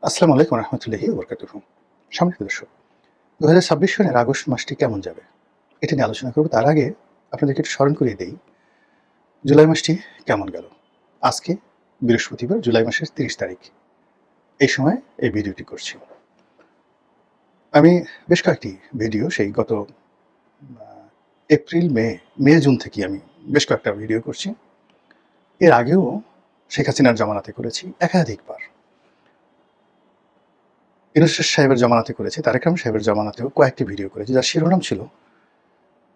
আসসালামু আলাইকুম রহমতুল্লাহি ওবরকাতুহু। সম্মানিত দর্শক, ২০২৬ সনের আগস্ট মাসটি কেমন যাবে এটা নিয়ে আলোচনা করব। তার আগে আপনাদেরকে একটু স্মরণ করিয়ে দেই, জুলাই মাসটি কেমন গেল। আজকে বৃহস্পতিবার, জুলাই মাসের ৩০ তারিখ। এই সময় এই ভিডিওটি করছি। আমি বেশ কয়েকটি ভিডিও সেই গত এপ্রিল, মে জুন থেকে আমি বেশ কয়েকটা ভিডিও করছি। এর আগেও শেখ হাসিনার জমানাতে করেছি একাধিকবার। ইউনূস সাহেবের জমানাতে করেছি, তারেক রহমান সাহেবের জমানাতেও কয়েকটি ভিডিও করেছি, যার শিরোনাম ছিল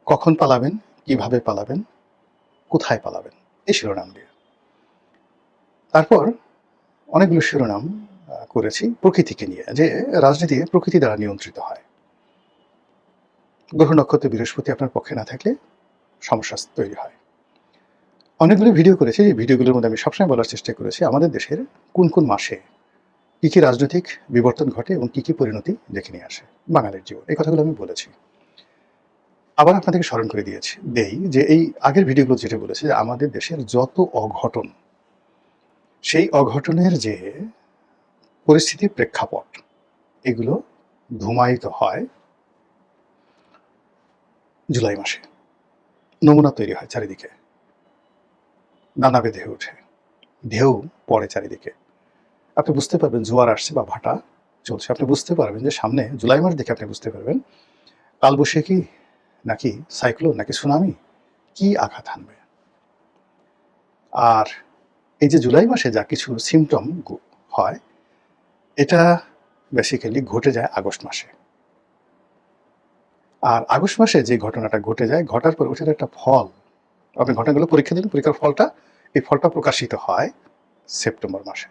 কখন পালাবেন, কিভাবে পালাবেন, কোথায় পালাবেন, এই শিরোনাম দিয়ে। তারপর অনেকগুলো শিরোনাম করেছি প্রকৃতিকে নিয়ে, যে রাজনীতি প্রকৃতি দ্বারা নিয়ন্ত্রিত হয়। গ্রহ নক্ষত্র বৃহস্পতি আপনার পক্ষে না থাকলে সমস্যা তৈরি হয়। অনেকগুলো ভিডিও করেছি, এই ভিডিওগুলোর মধ্যে আমি সবসময় বলার চেষ্টা করেছি আমাদের দেশের কোন কোন মাসে কী কী রাজনৈতিক বিবর্তন ঘটে এবং কী কী পরিণতি ডেকে নিয়ে আসে বাঙালির জীবন। এই কথাগুলো আমি বলেছি। আবার আপনাদেরকে স্মরণ করে দেই যে এই আগের ভিডিওগুলো যেটা বলেছে যে আমাদের দেশের যত অঘটন, সেই অঘটনের যে পরিস্থিতির প্রেক্ষাপট, এগুলো ধূমায়িত হয় জুলাই মাসে। নমুনা তৈরি হয় চারিদিকে, নানা বেঁধে ওঠে, ঢেউ পড়ে চারিদিকে। আপনি বুঝতে পারবেন জোয়ার আসছে বা ভাটা চলছে। আপনি বুঝতে পারবেন যে সামনে জুলাই মাস দেখে আপনি বুঝতে পারবেন কালবৈশাখী নাকি সাইক্লোন নাকি সুনামি কি আঘাত হানবে। আর এই যে জুলাই মাসে যা কিছু সিমটম হয়, এটা বেসিক্যালি ঘটে যায় আগস্ট মাসে। আর আগস্ট মাসে যে ঘটনাটা ঘটে যায়, ঘটার পর ওটার একটা ফল, আপনি ঘটনাগুলো পরীক্ষা দিন, পরীক্ষার ফলটা, এই ফলটা প্রকাশিত হয় সেপ্টেম্বর মাসে।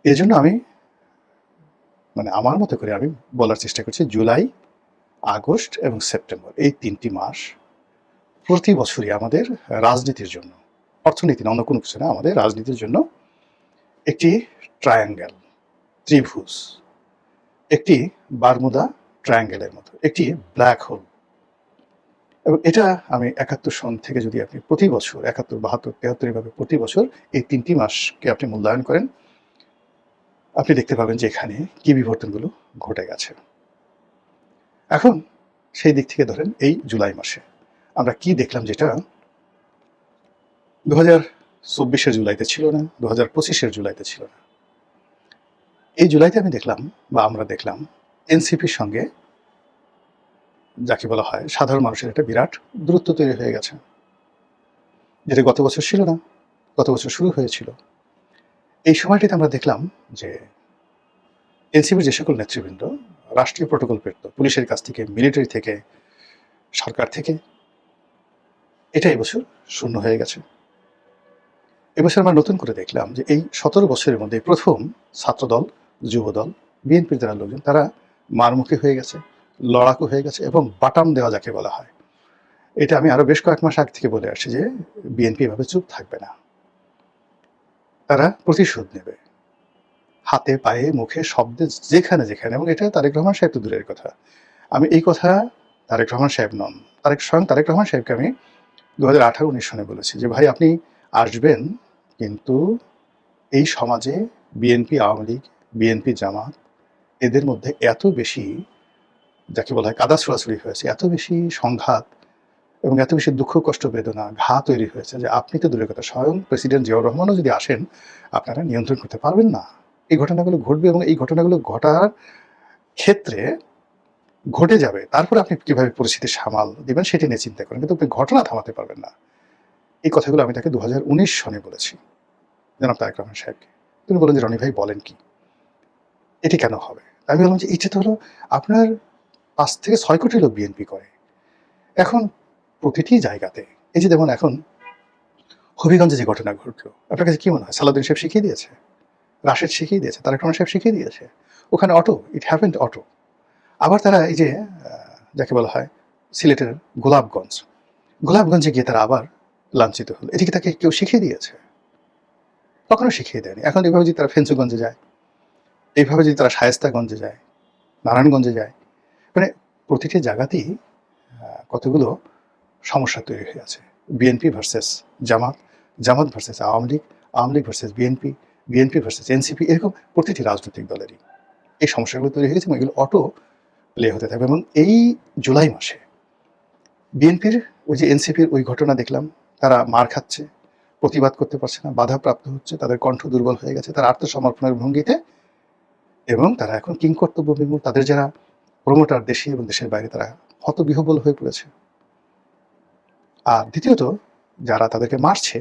এই জন্য আমি আমার মতো করে আমি বলার চেষ্টা করছি জুলাই, আগস্ট এবং সেপ্টেম্বর, এই ৩টি মাস প্রতি বছরই আমাদের রাজনীতির জন্য, অর্থনীতি না, অন্য কোনো কিছু না, আমাদের রাজনীতির জন্য একটি ট্রায়াঙ্গেল, ত্রিভুজ, একটি বারমুদা ট্রায়াঙ্গেলের মতো, একটি ব্ল্যাক হোল। এবং এটা আমি ৭১ সন থেকে যদি আপনি প্রতি বছর ৭১, ৭২, ৭৩ এভাবে প্রতি বছর এই ৩টি মাসকে আপনি মূল্যায়ন করেন, আপনি দেখতে পাবেন যে এখানে কি বিবর্তনগুলো ঘটে গেছে। এখন সেই দিক থেকে ধরেন এই জুলাই মাসে আমরা কি দেখলাম, যেটা ২০২৪-এর জুলাইতে ছিল না, ২০২৫-এর জুলাইতে ছিল না। এই জুলাইতে আমি দেখলাম বা আমরা দেখলাম এনসিপির সঙ্গে, যাকে বলা হয় সাধারণ মানুষের একটা বিরাট দূরত্ব তৈরি হয়ে গেছে, যেটা গত বছর ছিল না, গত বছর শুরু হয়েছিল। এই সময়টিতে আমরা দেখলাম যে এনসিপির যে সকল নেতৃবৃন্দ রাষ্ট্রীয় প্রোটোকল পেত, পুলিশের কাছ থেকে, মিলিটারি থেকে, সরকার থেকে, এটা এবছর শূন্য হয়ে গেছে। এবছর আমরা নতুন করে দেখলাম যে এই ১৭ বছরের মধ্যে প্রথম ছাত্রদল, যুবদল, বিএনপির যারা লোকজন, তারা মারমুখী হয়ে গেছে, লড়াকু হয়ে গেছে এবং বাটাম দেওয়া যাকে বলা হয়। এটা আমি আরো বেশ কয়েক মাস আগ থেকে বলে আসছি যে বিএনপি এভাবে চুপ থাকবে না, তারা প্রতিশোধ নেবে, হাতে, পায়ে, মুখে, শব্দে, যেখানে যেখানে। এবং এটা তারেক রহমান সাহেব তো দূরের কথা, আমি এই কথা তারেক রহমান সাহেব নন, স্বয়ং তারেক রহমান সাহেবকে আমি ২০১৮-১৯ সনে বলেছি যে ভাই আপনি আসবেন, কিন্তু এই সমাজে বিএনপি, আওয়ামী লীগ, বিএনপি, জামাত, এদের মধ্যে এত বেশি, যাকে বলা হয় কাদা ছোড়াছুড়ি হয়েছে, এত বেশি সংঘাত এবং এত বেশি দুঃখ, কষ্ট, বেদনা, ঘা তৈরি হয়েছে যে আপনি তো দূরের কথা, স্বয়ং প্রেসিডেন্ট জিয়াউর রহমানও যদি আসেন, আপনারা নিয়ন্ত্রণ করতে পারবেন না। এই ঘটনাগুলো ঘটবে এবং এই ঘটনাগুলো ঘটার ক্ষেত্রে ঘটে যাবে, তারপরে আপনি কিভাবে পরিস্থিতি সামাল দিবেন সেটি নিয়ে চিন্তা করেন, কিন্তু আপনি ঘটনা থামাতে পারবেন না। এই কথাগুলো আমি তাকে ২০১৯ সনে বলেছি জনাব তারেক রহমান সাহেবকে। তিনি বলেন যে রনি ভাই বলেন কি, এটি কেন হবে? আমি বললাম যে এটা তো হলো আপনার ৫ থেকে ৬ কোটি লোক বিএনপি করে। এখন প্রতিটি জায়গাতে, এই যে যেমন এখন হবিগঞ্জে যে ঘটনা ঘটলো, আপনার কাছে কি মনে হয় সালাউদ্দিন সাহেব শিখিয়ে দিয়েছে, রাশেদ শিখিয়ে দিয়েছে, তারেক রহমান সাহেব শিখিয়ে দিয়েছে? ওখানে অটো, ইট হ্যাপেন্ড অটো। আবার তারা এই যে যাকে বলা হয় সিলেটের গোলাপগঞ্জে গিয়ে তারা আবার লাঞ্ছিত হলো, এটিকে তাকে কেউ শিখিয়ে দিয়েছে? কখনো শিখিয়ে দেয়নি। এখন এইভাবে যদি তারা ফেঞ্চুগঞ্জে যায়, এইভাবে যদি তারা শায়েস্তাগঞ্জে যায়, নারায়ণগঞ্জে যায়, মানে প্রতিটি জায়গাতেই কতগুলো সমস্যা তৈরি হয়ে আছে। BNP versus Jamaat, Jamaat versus Awami League, Awami League versus BNP, BNP versus NCP, এরকম প্রতিটি রাজনৈতিক দলেরই এই সমস্যাগুলো তৈরি হয়ে গেছে এবং এগুলো অটো প্লে হতে থাকবে। এবং এই জুলাই মাসে বিএনপির ওই যে এনসিপির ওই ঘটনা দেখলাম, তারা মার খাচ্ছে, প্রতিবাদ করতে পারছে না, বাধাপ্রাপ্ত হচ্ছে, তাদের কণ্ঠ দুর্বল হয়ে গেছে, তারা আত্মসমর্পণের ভঙ্গিতে, এবং তারা এখন কিংকর্তব্য বিমূঢ়। তাদের যারা প্রমোটার দেশে এবং দেশের বাইরে, তারা হতবিহ্বল হয়ে পড়েছে। আর দ্বিতীয়ত, যারা তাদেরকে মারছে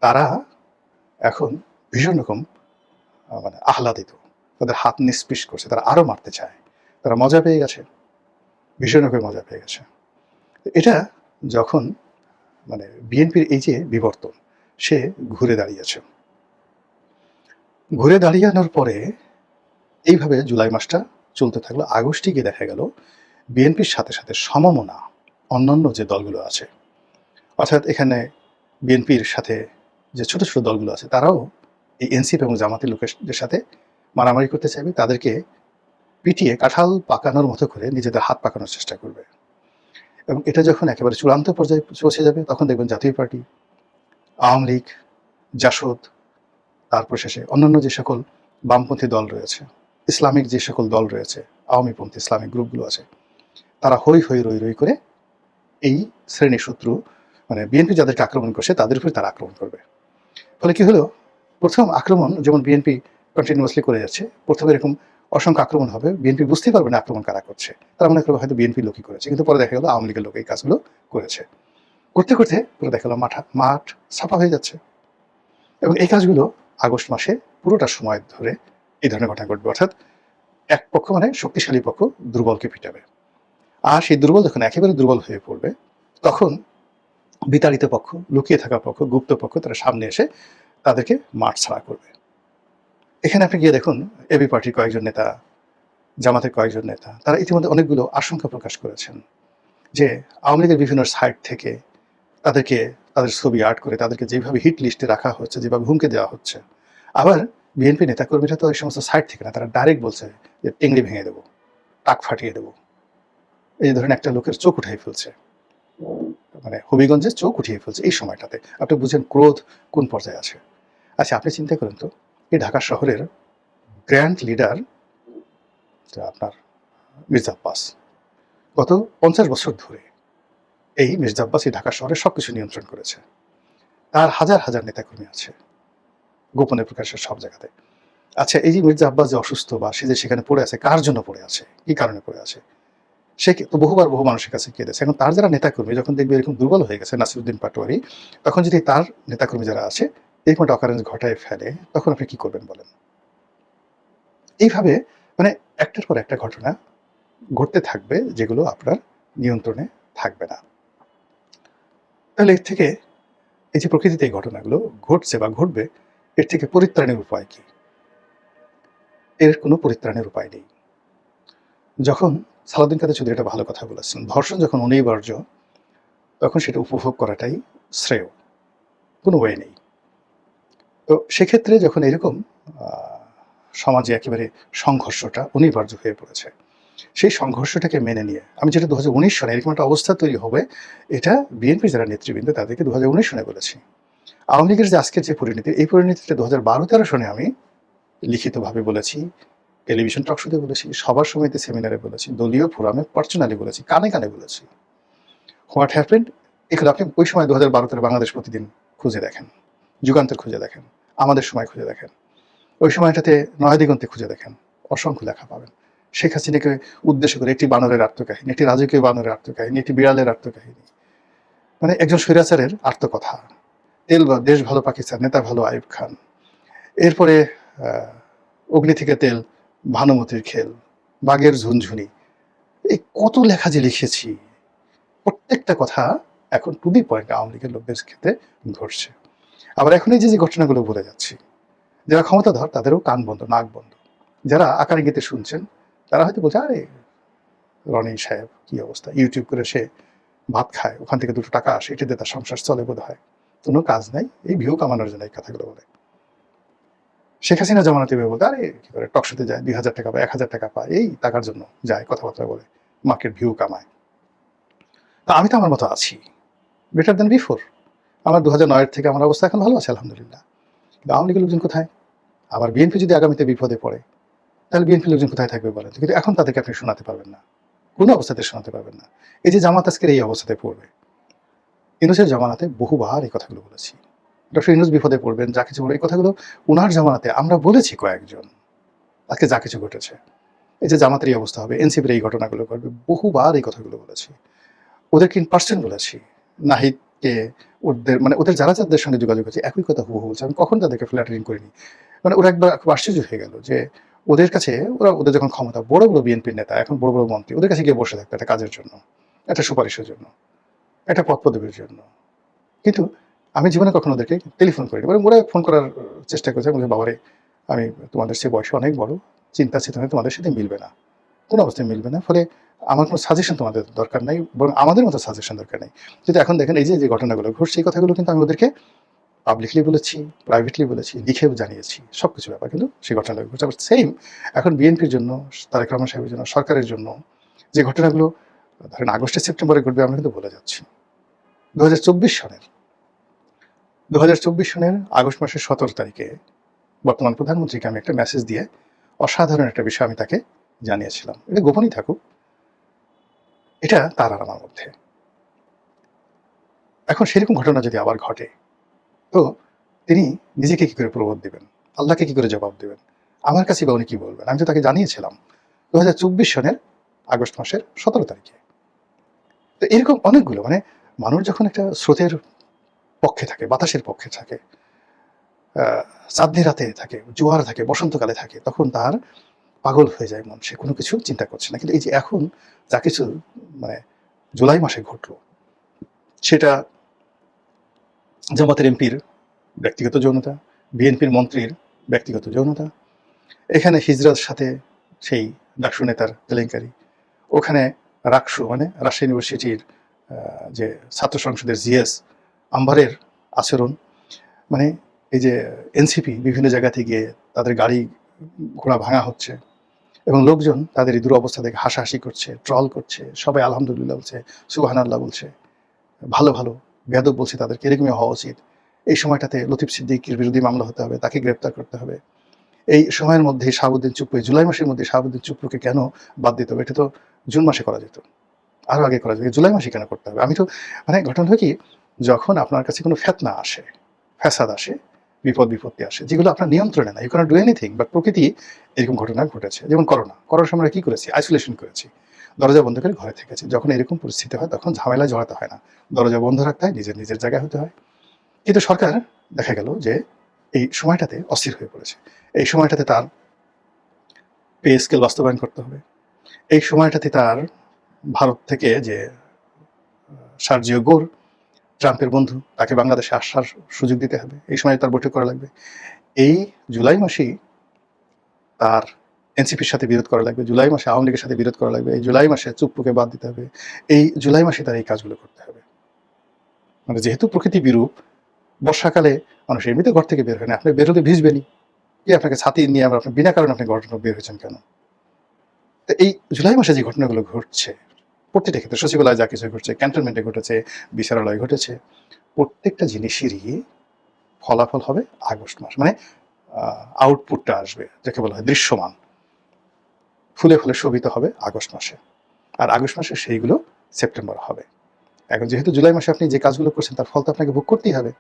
তারা এখন ভীষণ রকম মানে আহ্লাদিত, তাদের হাত নিষ্পিস করছে, তারা আরো মারতে চায়, তারা মজা পেয়ে গেছে, ভীষণ রকম মজা পেয়ে গেছে। এটা যখন মানে বিএনপির এই যে বিবর্তন, সে ঘুরে দাঁড়িয়েছে, ঘুরে দাঁড়িয়ানোর পরে এইভাবে জুলাই মাসটা চলতে থাকলো। আগস্টে গিয়ে দেখা গেল বিএনপির সাথে সাথে সমমনা অন্যান্য যে দলগুলো আছে, অর্থাৎ এখানে বিএনপির সাথে যে ছোট ছোট দলগুলো আছে, তারাও এই এনসিপি এবং জামাতের লোকের সাথে মারামারি করতে চাইবে, তাদেরকে পিটিয়ে কাঁঠাল পাকানোর মতো করে নিজেদের হাত পাকানোর চেষ্টা করবে। এবং এটা যখন একেবারে চূড়ান্ত পর্যায়ে পৌঁছে যাবে, তখন দেখবেন জাতীয় পার্টি, আওয়ামী লীগ, জাসদ, তারপর শেষে অন্যান্য যে সকল বামপন্থী দল রয়েছে, ইসলামিক যে সকল দল রয়েছে, আওয়ামীপন্থী ইসলামিক গ্রুপগুলো আছে, তারা হই হই রই রই করে এই শ্রেণী শত্রু মানে বিএনপি যাদেরকে আক্রমণ করছে তাদের উপরে তারা আক্রমণ করবে। ফলে কি হলো, প্রথম আক্রমণ যেমন বিএনপি কন্টিনিউয়াসলি করে যাচ্ছে, প্রথমে এরকম অসংখ্য আক্রমণ হবে, বিএনপি বুঝতে পারবে না আক্রমণ কারা করছে, তারা মনে করবে হয়তো বিএনপি লোকই করেছে, কিন্তু পরে দেখা গেলো আওয়ামী লীগের লোক এই কাজগুলো করেছে। করতে করতে পুরো দেখা গেলো মাঠ ছাপা হয়ে যাচ্ছে। এবং এই কাজগুলো আগস্ট মাসে পুরোটা সময় ধরে এই ধরনের ঘটনা ঘটবে, অর্থাৎ এক পক্ষ মানে শক্তিশালী পক্ষ দুর্বলকে পিটাবে, আর সেই দুর্বল যখন একেবারে দুর্বল হয়ে পড়বে, তখন বিতাড়িত পক্ষ, লুকিয়ে থাকা পক্ষ, গুপ্ত পক্ষ, তারা সামনে এসে তাদেরকে মাঠ ছাড়া করবে। এখানে আপনি গিয়ে দেখুন, এবি পার্টির কয়েকজন নেতা, জামাতের কয়েকজন নেতা, তারা ইতিমধ্যে অনেকগুলো আশঙ্কা প্রকাশ করেছেন যে আওয়ামী লীগের বিভিন্ন সাইট থেকে তাদেরকে তাদের ছবি আর্ট করে তাদেরকে যেভাবে হিট লিস্টে রাখা হচ্ছে, যেভাবে হুমকি দেওয়া হচ্ছে, আবার বিএনপি নেতাকর্মীরা তো এই সমস্ত সাইট থেকে না, তারা ডাইরেক্ট বলছে যে টেংরি ভেঙে দেবো, টাক ফাটিয়ে দেবো। এই ধরনের একটা লোকের চোখ উঠাই ফেলছে, মানে হবিগঞ্জের চোখ উঠিয়ে ফেলছে এই সময়টাতে। আপনি বুঝেন ক্রোধ কোন পর্যায়ে আছে। আচ্ছা, আপনি চিন্তা করেন তো, এই ঢাকা শহরের গ্র্যান্ড লিডার আপনার মির্জা আব্বাস, গত 50 বছর ধরে এই মির্জা আব্বাস এই ঢাকা শহরে সবকিছু নিয়ন্ত্রণ করেছে। তার হাজার হাজার নেতাকর্মী আছে গোপনে প্রকাশের সব জায়গাতে। আচ্ছা, এই যে মির্জা আব্বাস যে অসুস্থ বা সে যে সেখানে পড়ে আছে, কার জন্য পড়ে আছে, কি কারণে পড়ে আছে, সে তো বহুবার বহু মানুষের কাছে কেঁদেছে। এখন তার যারা নেতাকর্মী যখন দেখবে এরকম দুর্বল হয়ে গেছে, নাসিরুদ্দিন পাটোয়ারি, তখন যদি তার নেতাকর্মী যারা আছে এরকম একটা অকারেন্স ঘটায় ফেলে, তখন আপনি কি করবেন বলেন? এইভাবে মানে একটার পর একটা ঘটনা ঘটতে থাকবে, যেগুলো আপনার নিয়ন্ত্রণে থাকবে না। তাহলে এর থেকে, এই যে প্রকৃতিতে এই ঘটনাগুলো ঘটছে বা ঘটবে, এর থেকে পরিত্রাণের উপায় কি? এর কোনো পরিত্রাণের উপায় নেই। যখন সালাউদ্দিন কাদের চৌধুরী একটা ভালো কথা বলেছেন, ধর্ষণ যখন অনিবার্য, তখন সেটা উপভোগ করাটাই শ্রেয়, কোনো ওয়ে নেই। তো সেক্ষেত্রে যখন এরকম সমাজে একেবারে সংঘর্ষটা অনিবার্য হয়ে পড়েছে, সেই সংঘর্ষটাকে মেনে নিয়ে আমি যেটা 2019 সনে এরকম একটা অবস্থা তৈরি হবে, এটা বিএনপির যারা নেতৃবৃন্দ তাদেরকে 2019 সনে বলেছি। আওয়ামী লীগের যে আজকের যে পরিণতি, এই পরিণতিটা 2012-13 সনে আমি লিখিতভাবে বলেছি, টেলিভিশন টক শোতে বলেছি, সবার সমিতি সেমিনারে বলেছি, দলীয় ফোরামে পার্সোনালি বলেছি, কানে কানে বলেছি। হোয়াট হ্যাপেন্ড, এখানে আপনি ওই সময় 2012-তে বাংলাদেশ প্রতিদিন খুঁজে দেখেন, যুগান্তর খুঁজে দেখেন, আমাদের সময় খুঁজে দেখেন, ওই সময়টাতে নয়াদিগন্তে খুঁজে দেখেন, অসংখ্য লেখা পাবেন। শেখ হাসিনাকে উদ্দেশ্য করে একটি বানরের আত্মকাহিনী, একটি রাজকীয় বানরের আত্মকাহিনী, একটি বিড়ালের আত্মকাহিনী, মানে একজন স্বৈরাচারের আত্মকথা, দেশ ভালো পাকিস্তান, নেতা ভালো আইয়ুব খান, এরপরে অগ্নি থেকে তেল, ভানুমতির খেল, বাঘের ঝুনঝুনি, এই কত লেখা যে লিখেছি, প্রত্যেকটা কথা এখন টু দি পয়েন্ট আওয়ামী লীগের লোকদের ক্ষেত্রে ঘটছে। আবার এখন এই যে ঘটনাগুলো বলে যাচ্ছি, যারা ক্ষমতাধর তাদেরও কান বন্ধ, নাক বন্ধ। যারা আকার ইঙ্গিতে শুনছেন তারা হয়তো বলছে, আরে রনি সাহেব কি অবস্থা, ইউটিউব করে সে ভাত খায়, ওখান থেকে 2 টাকা আসে, এটাতে তার সংসার চলে বোধ হয়, কোনো কাজ নাই, এই ভিউ কামানোর জন্য এই কথাগুলো বলে। শেখ হাসিনা জামানতে বলতে, আরে কি করে টকশোতে যায়, 2000 টাকা পায়, 1000 টাকা পায়, এই টাকার জন্য যায়, কথাবার্তা বলে, মার্কেট ভিউ কামায়। তা আমি তো আমার মতো আছি, বেটার দেন বিফোর। আমার 2009 থেকে আমার অবস্থা এখন ভালো আছে আলহামদুলিল্লাহ। আওয়ামী লীগের লোকজন কোথায়? আবার বিএনপি যদি আগামীতে বিপদে পড়ে, তাহলে বিএনপির লোকজন কোথায় থাকবে বলেন? কিন্তু এখন তাদেরকে আপনি শোনাতে পারবেন না, কোনো অবস্থাতে শোনাতে পারবেন না। এই যে জামাত আজকের এই অবস্থাতে পড়বে, ইউনূসের জামানাতে বহুবার এই কথাগুলো বলেছি। ডক্টর ইউনূস বিপদে পড়বেন, যা কিছু এই কথাগুলো উনার জামানাতে আমরা বলেছি কয়েকজন। আজকে যা কিছু ঘটেছে, এই যে জামাতের এই অবস্থা হবে, এনসিপির এই ঘটনাগুলো ঘটবে, বহুবার এই কথাগুলো বলেছি। ওদেরকে ইন পার্সন বলেছি, নাহিদকে, ওদের মানে ওদের যারা যাদের সঙ্গে যোগাযোগ আছে একই কথা হুবহু বলছে। আমি কখন তাদেরকে ফ্ল্যাটারিং করিনি। মানে ওরা একবার খুব আশ্চর্য হয়ে গেল যে ওদের কাছে ওদের যখন ক্ষমতা, বড় বড় বিএনপির নেতা, এখন বড় বড় মন্ত্রী, ওদের কাছে গিয়ে বসে থাকতো একটা কাজের জন্য, একটা সুপারিশের জন্য, একটা পদ পদবীর জন্য। কিন্তু আমি জীবনে কখনো ওদেরকে টেলিফোন করিনি, বরং ওরা ফোন করার চেষ্টা করেছে, বলছে বাবারে আমি তোমাদের সে বয়সে অনেক বড়, চিন্তা চেতনা তোমাদের সাথে মিলবে না, কোনো অবস্থায় মিলবে না, ফলে আমার কোনো সাজেশন তোমাদের দরকার নাই, বরং আমাদের মতো সাজেশন দরকার নেই। কিন্তু এখন দেখেন এই যে যে ঘটনাগুলো ঘটছে, এই কথাগুলো কিন্তু আমি ওদেরকে পাবলিকলি বলেছি, প্রাইভেটলি বলেছি, লিখেও জানিয়েছি, সব কিছু ব্যাপার কিন্তু সেই ঘটনাগুলো ঘটছে। আবার সেম এখন বিএনপির জন্য, তারেক রহমান সাহেবের জন্য, সরকারের জন্য যে ঘটনাগুলো ধরেন আগস্টে সেপ্টেম্বরে ঘটবে, আমরা কিন্তু বলে যাচ্ছি। 2024 সনের 2024 সনের আগস্ট মাসের 17 তারিখে বর্তমান প্রধানমন্ত্রীকে আমি একটা মেসেজ দিয়ে অসাধারণ একটা বিষয় আমি তাকে জানিয়েছিলাম। এটা গোপনই থাকুক, এটা তার আর আমার মধ্যে। এখন সেরকম ঘটনা যদি আবার ঘটে, তো তিনি নিজেকে কি করে প্রবোধ দিবেন, আল্লাহকে কি করে জবাব দেবেন, আমার কাছে বা উনি কি বলবেন? আমি তো তাকে জানিয়েছিলাম 2024 সনের আগস্ট মাসের 17 তারিখে। তো এরকম অনেকগুলো মানে মানুষ যখন একটা স্রোতের পক্ষে থাকে, বাতাসের পক্ষে থাকে, চাঁদনি রাতে থাকে, জোয়ার থাকে, বসন্তকালে থাকে, তখন তার পাগল হয়ে যায় মন, সে কোনো কিছু চিন্তা করছে না। কিন্তু এই যে এখন যা কিছু মানে জুলাই মাসে ঘটলো, সেটা জামাতের এমপির ব্যক্তিগত যৌনতা, বিএনপির মন্ত্রীর ব্যক্তিগত যৌনতা, এখানে হিজরার সাথে সেই ডাকসু নেতার কেলেঙ্কারি, ওখানে রাকসু মানে রাজশাহী ইউনিভার্সিটির যে ছাত্র সংসদের জিএস আম্বারের আচরণ, মানে এই যে এনসিপি বিভিন্ন জায়গাতে গিয়ে তাদের গাড়ি ঘোড়া ভাঙা হচ্ছে এবং লোকজন তাদের এই দুরবস্থা দেখে হাসাহাসি করছে, ট্রল করছে, সবাই আলহামদুলিল্লাহ বলছে, সুবহানাল্লাহ বলছে, ভালো ভালো বেয়াদব বলছে, তাদেরকে এরকমই হওয়া উচিত। এই সময়টাতে লতিফ সিদ্দিকীর বিরুদ্ধে মামলা হতে হবে, তাকে গ্রেপ্তার করতে হবে। এই সময়ের মধ্যে শাহাবুদ্দিন চুপ্পু, জুলাই মাসের মধ্যে শাহাবুদ্দিন চুপ্পুকে কেন বাদ দিতে হবে? এটা তো জুন মাসে করা যেত, আরও আগে করা যেত, জুলাই মাসে কেন করতে হবে? আমি তো মানে ঘটনা হয় কি, যখন আপনার কাছে কোনো ফেতনা আসে, ফ্যাসাদ আসে, বিপদ বিপত্তি আসে, যেগুলো আপনার নিয়ন্ত্রণে না, you cannot do anything, but প্রকৃতি এরকম ঘটনা ঘটেছে। যেমন করোনার সময় কি করেছি? আইসোলেশন করেছি, দরজা বন্ধ করে ঘরে থেকেছি। যখন এরকম পরিস্থিতি হয় তখন ঝামেলায় জড়াতে হয় না, দরজা বন্ধ রাখতে হয়, নিজের নিজের জায়গায় হতে হয়। কিন্তু সরকার দেখা গেল যে এই সময়টাতে অস্থির হয়ে পড়েছে। এই সময়টাতে তার পে স্কেল বাস্তবায়ন করতে হবে, এই সময়টাতে তার ভারত থেকে যে সার্জিও গোর, ট্রাম্পের বন্ধু, তাকে বাংলাদেশে আসার সুযোগ দিতে হবে, এই সময় তার বৈঠক করা লাগবে। এই জুলাই মাসেই তার এনসিপির সাথে বিরোধ করা লাগবে, জুলাই মাসে আওয়ামী লীগের সাথে বিরোধ করা লাগবে, এই জুলাই মাসে চুপ্পুকে বাদ দিতে হবে, এই জুলাই মাসে তার এই কাজগুলো করতে হবে। মানে যেহেতু প্রকৃতি বিরূপ, বর্ষাকালে মানুষ এমনিতে ঘর থেকে বের হয় না, আপনি বের হলে ভিজবেনই, কি আপনাকে ছাতি নিয়ে আবার আপনি বিনা কারণে আপনি ঘটনা বের হয়েছেন কেন? তো এই জুলাই মাসে যে ঘটনাগুলো ঘটছে, প্রত্যেকটা ক্ষেত্রে সচিবালয়ে যা কিছু ঘটছে, ক্যান্টনমেন্টে ঘটেছে, বিচারালয়ে ঘটেছে, প্রত্যেকটা জিনিসেরই ফলাফল হবে আগস্ট মাস, মানে আউটপুটটা আসবে, যাকে বলা হয় দৃশ্যমান, ফুলে ফুলে শোভিত হবে আগস্ট মাসে। আর আগস্ট মাসে সেইগুলো সেপ্টেম্বর হবে। এখন যেহেতু জুলাই মাসে আপনি যে কাজগুলো করছেন তার ফল তো আপনাকে ভোগ করতেই হবে,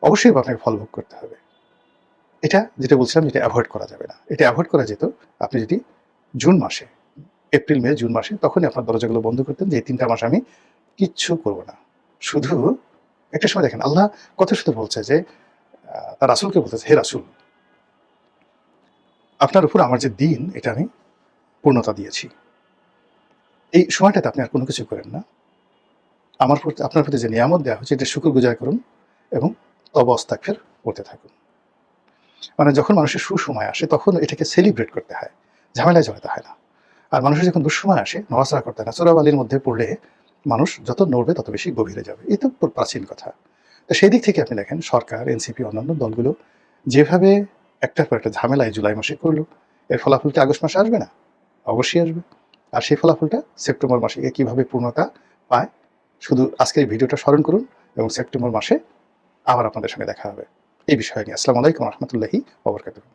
অবশ্যই আপনাকে ফল ভোগ করতে হবে। এটা যেটা বলছিলাম, যেটা অ্যাভয়েড করা যাবে না। এটা অ্যাভয়েড করা যেত আপনি যদি জুন মাসে, এপ্রিল মে জুন মাসে, তখনই আপনার দরজাগুলো বন্ধ করতেন যে এই 3টা মাস আমি কিচ্ছু করবো না। শুধু একটা সময় দেখেন আল্লাহ কত শুধু বলছে যে তার রাসূলকে বলতেছে, হে রাসূল, আপনার উপর আমার যে দিন এটা আমি পূর্ণতা দিয়েছি, এই সময়টাতে আপনি আর কোনো কিছু করেন না, আমার প্রতি আপনার প্রতি যে নিয়ামত দেওয়া হচ্ছে এটা শুকরগুজার করুন এবং তওবা ইস্তিগফার করতে থাকুন। মানে যখন মানুষের সুসময় আসে তখন এটাকে সেলিব্রেট করতে হয়, ঝামেলায় জড়াতে হয় না। আর মানুষের যখন দুঃসময় আসে নড়াচড়া করতে হয় না, চোরাবালির মধ্যে পড়লে মানুষ যত নড়বে তত বেশি গভীরে যাবে, এই তো প্রাচীন কথা। তো সেই দিক থেকে আপনি দেখেন সরকার, এনসিপি, অন্যান্য দলগুলো যেভাবে একটার পর একটা ঝামেলায় জুলাই মাসে করলো, এর ফলাফল কি আগস্ট মাসে আসবে না? অবশ্যই আসবে। আর সেই ফলাফলটা সেপ্টেম্বর মাসে গিয়ে কীভাবে পূর্ণতা পায়, শুধু আজকের এই ভিডিওটা স্মরণ করুন এবং সেপ্টেম্বর মাসে আবার আপনাদের সঙ্গে দেখা হবে। এই বিষয় নিয়ে। আসসালামু আলাইকুম রহমতুল্লাহি ওয়া বারাকাতুহু।